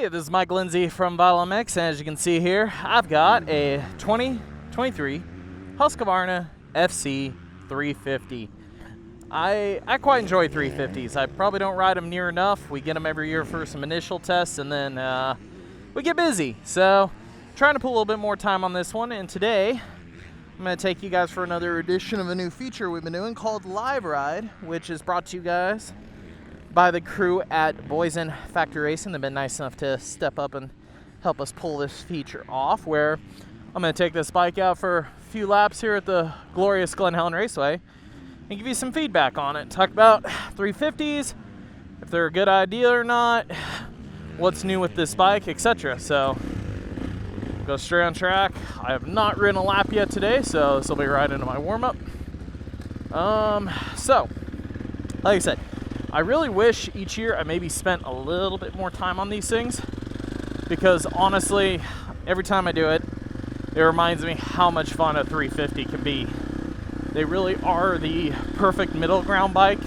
Hey, this is Mike Lindsay from VitalMX, and as you can see here, I've got a 2023 Husqvarna FC 350. I quite enjoy 350s. I probably don't ride them near enough. We get them every year for some initial tests, and then we get busy. So, trying to put a little bit more time on this one, and today I'm going to take you guys for another edition of a new feature we've been doing called Live Ride, which is brought to you guys by the crew at Boysen Factory Racing. They've been nice enough to step up and help us pull this feature off, where I'm going to take this bike out for a few laps here at the glorious Glen Helen Raceway and give you some feedback on it. Talk about 350s, if they're a good idea or not, what's new with this bike, etc. So, go straight on track. I have not ridden a lap yet today, so this will be right into my warm-up. So, like I said, I really wish each year I maybe spent a little bit more time on these things, because honestly, every time I do it, it reminds me how much fun a 350 can be. They really are the perfect middle ground bike,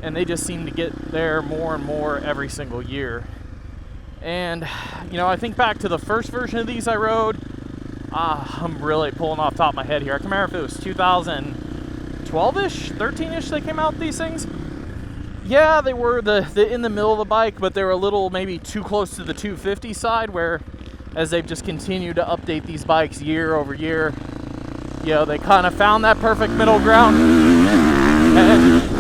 and they just seem to get there more and more every single year. And, you know, I think back to the first version of these I rode. I'm really pulling off the top of my head here. I can't remember if it was 2012-ish, 13-ish they came out, these things. Yeah, they were the in the middle of the bike, but they were a little maybe too close to the 250 side, where as they've just continued to update these bikes year over year, you know, they kind of found that perfect middle ground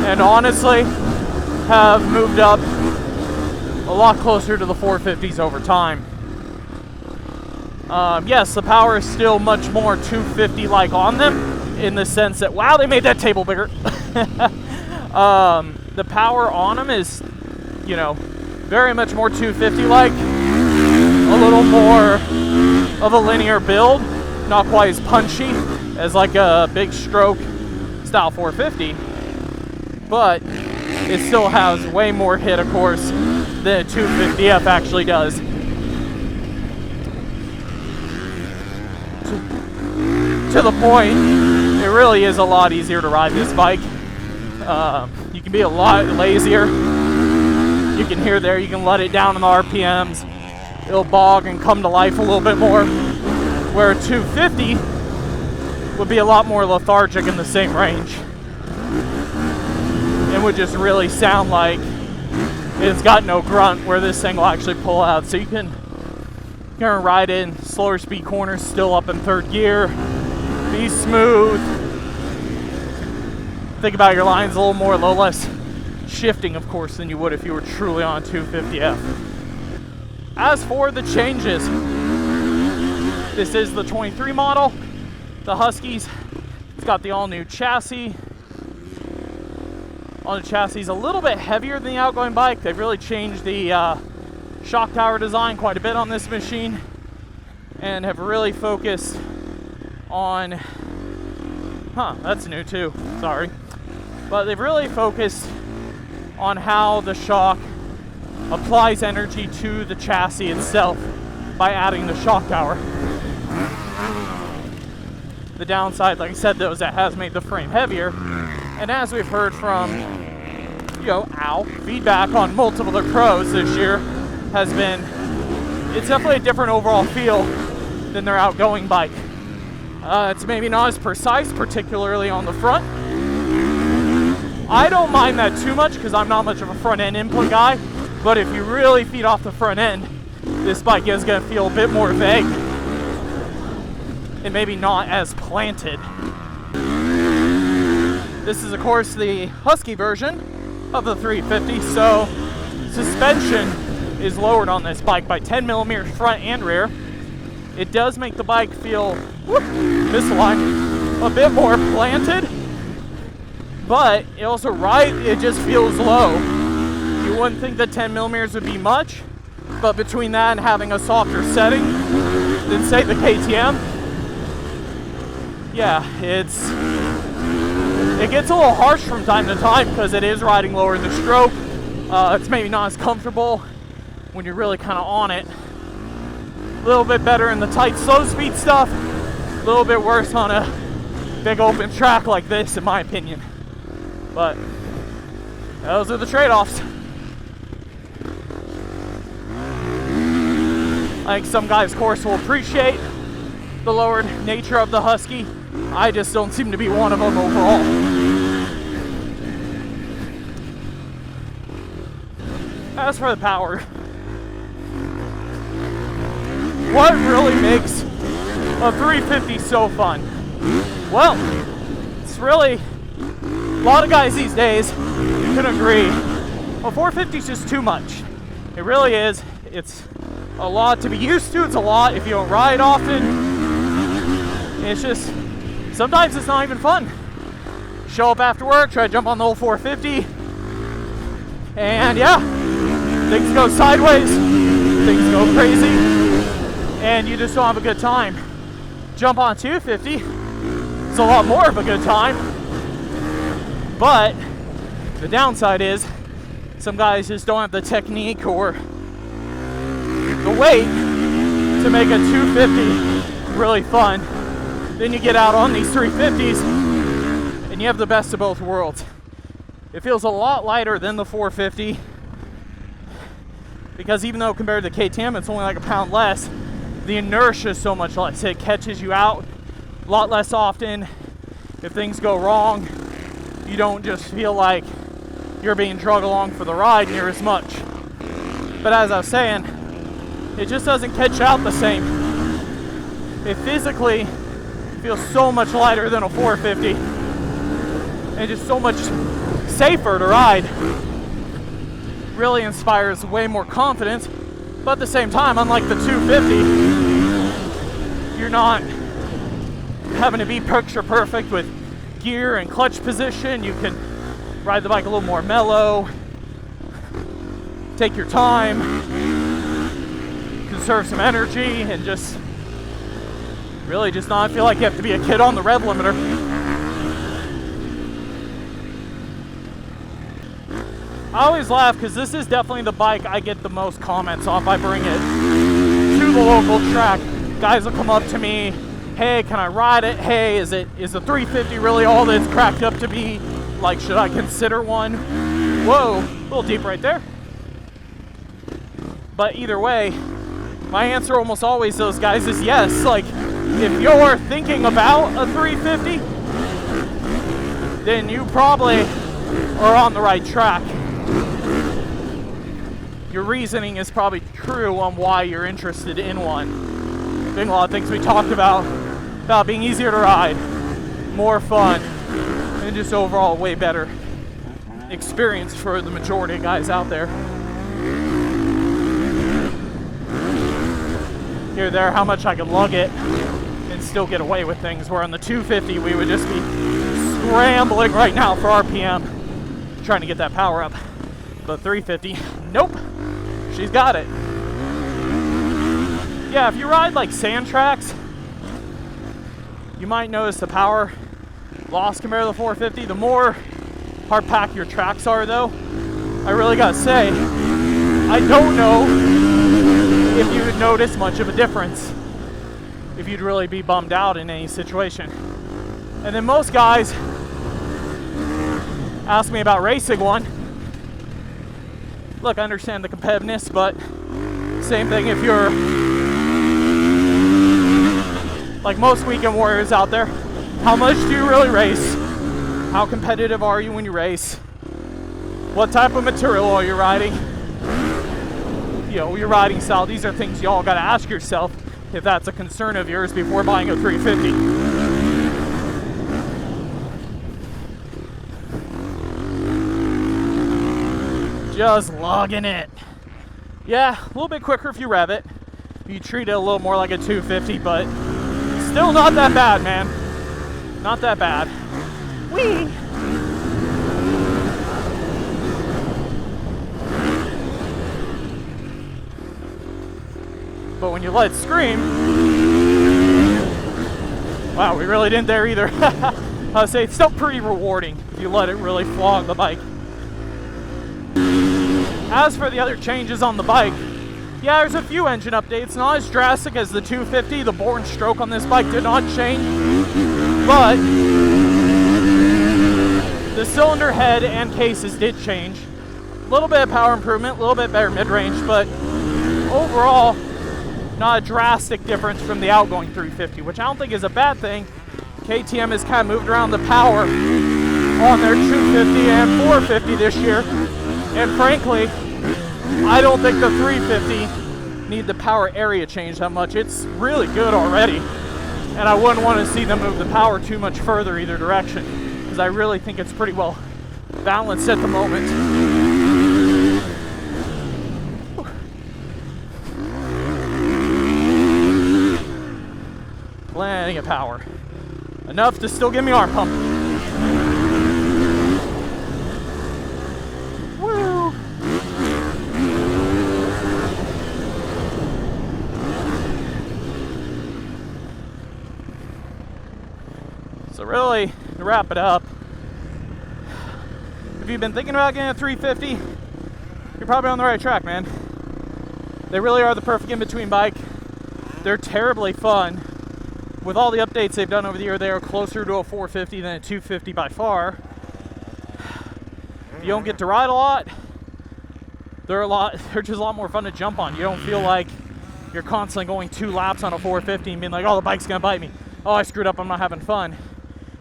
and honestly have moved up a lot closer to the 450s over time. Yes, the power is still much more 250-like on them, in the sense that, wow, they made that table bigger. The power on them is, you know, very much more 250-like, a little more of a linear build, not quite as punchy as like a big stroke style 450, but it still has way more hit, of course, than a 250F actually does. To the point, it really is a lot easier to ride this bike. You can be a lot lazier. You can hear there, you can let it down on the RPMs. It'll bog and come to life a little bit more. Where a 250 would be a lot more lethargic in the same range. It would just really sound like it's got no grunt, where this thing will actually pull out. So you can ride in slower speed corners, still up in third gear, be smooth. Think about your lines a little more, a little less shifting, of course, than you would if you were truly on 250F. As for the changes, this is the 23 model, the Huskies. It's got the all-new chassis. All-new chassis is a little bit heavier than the outgoing bike. They've really changed the shock tower design quite a bit on this machine, and have really focused on, that's new too, sorry. But they've really focused on how the shock applies energy to the chassis itself by adding the shock tower. The downside, like I said, though, is that has made the frame heavier. And as we've heard from, you know, feedback on multiple other pros this year, has been, it's definitely a different overall feel than their outgoing bike. It's maybe not as precise, particularly on the front. I don't mind that too much, because I'm not much of a front end input guy, but if you really feed off the front end, this bike is going to feel a bit more vague and maybe not as planted. This is, of course, the Husky version of the 350, so suspension is lowered on this bike by 10 millimeters front and rear. It does make the bike feel, misaligned, a bit more planted, but it also it just feels low. You wouldn't think that 10 millimeters would be much, but between that and having a softer setting than, say, the KTM, yeah, it gets a little harsh from time to time, because it is riding lower in the stroke. It's maybe not as comfortable when you're really kind of on it. A little bit better in the tight, slow speed stuff. A little bit worse on a big open track like this, in my opinion. But those are the trade-offs. I think some guys, of course, will appreciate the lowered nature of the Husky. I just don't seem to be one of them overall. As for the power, what really makes a 350 so fun? Well, it's really, a lot of guys these days can agree, a 450 is just too much. It really is. It's a lot to be used to. It's a lot if you don't ride often. It's just, sometimes it's not even fun. Show up after work, try to jump on the old 450, and yeah, things go sideways, things go crazy, and you just don't have a good time. Jump on 250, it's a lot more of a good time, but the downside is some guys just don't have the technique or the weight to make a 250 really fun. Then you get out on these 350s and you have the best of both worlds. It feels a lot lighter than the 450 because even though compared to KTM it's only like a pound less, the inertia is so much less. It catches you out a lot less often. If things go wrong, you don't just feel like you're being dragged along for the ride near as much. But as I was saying, it just doesn't catch out the same. It physically feels so much lighter than a 450 and just so much safer to ride. Really inspires way more confidence, but at the same time, unlike the 250, you're not having to be picture perfect with gear and clutch position. You can ride the bike a little more mellow, take your time, conserve some energy, and just really just not feel like you have to be a kid on the rev limiter. I always laugh because this is definitely the bike I get the most comments on if I bring it to the local track. Guys will come up to me, hey, can I ride it? Hey, is the 350 really all that it's cracked up to be? Like, should I consider one? Whoa, a little deep right there. But either way, my answer almost always to those guys is yes. Like, if you're thinking about a 350, then you probably are on the right track. Your reasoning is probably true on why you're interested in one. I think a lot of things we talked about being easier to ride, more fun, and just overall way better experience for the majority of guys out there. Here, there, how much I could lug it and still get away with things, where on the 250 we would just be scrambling right now for RPM, trying to get that power up. But 350, nope, she's got it. Yeah, if you ride like sand tracks, you might notice the power loss compared to the 450. The more hard packed your tracks are though, I really gotta say, I don't know if you would notice much of a difference, if you'd really be bummed out in any situation. And then most guys ask me about racing one. Look, I understand the competitiveness, but same thing if you're like most weekend warriors out there. How much do you really race? How competitive are you when you race? What type of material are you riding? You know, your riding style. These are things you all got to ask yourself if that's a concern of yours before buying a 350. Just lugging it. Yeah, a little bit quicker if you rev it. You treat it a little more like a 250, but still not that bad, man. Not that bad. Whee! But when you let it scream, wow, we really didn't there either. I would say it's still pretty rewarding if you let it really flog the bike. As for the other changes on the bike, yeah, there's a few engine updates, not as drastic as the 250. The bore and stroke on this bike did not change, but the cylinder head and cases did change. A little bit of power improvement, a little bit better mid-range, but overall, not a drastic difference from the outgoing 350, which I don't think is a bad thing. KTM has kind of moved around the power on their 250 and 450 this year, and frankly, I don't think the 350 need the power area change that much. It's really good already, and I wouldn't want to see them move the power too much further either direction, because I really think it's pretty well balanced at the moment. Plenty of power. Enough to still give me arm pump. Woo! So really, to wrap it up, if you've been thinking about getting a 350, you're probably on the right track, man. They really are the perfect in-between bike. They're terribly fun. With all the updates they've done over the year, they are closer to a 450 than a 250 by far. You don't get to ride a lot. They're just a lot more fun to jump on. You don't feel like you're constantly going 2 laps on a 450 and being like, oh, the bike's gonna bite me. Oh, I screwed up, I'm not having fun.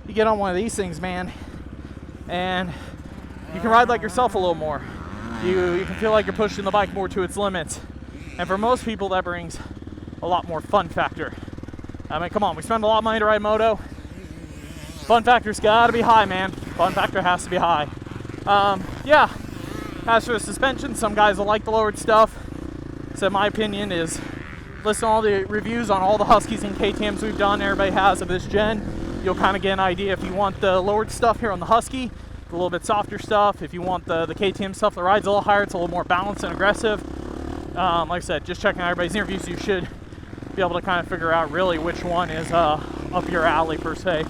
You get on one of these things, man, and you can ride like yourself a little more. You can feel like you're pushing the bike more to its limits. And for most people, that brings a lot more fun factor. I mean, come on, we spend a lot of money to ride moto. Fun factor's gotta be high, man. Fun factor has to be high. Yeah, as for the suspension, some guys will like the lowered stuff. So my opinion is, listen to all the reviews on all the Huskies and KTMs we've done, everybody has of this gen. You'll kind of get an idea if you want the lowered stuff here on the Husky, a little bit softer stuff. If you want the KTM stuff that rides a little higher, it's a little more balanced and aggressive. Like I said, just checking out everybody's interviews, you should be able to kind of figure out really which one is up your alley per se.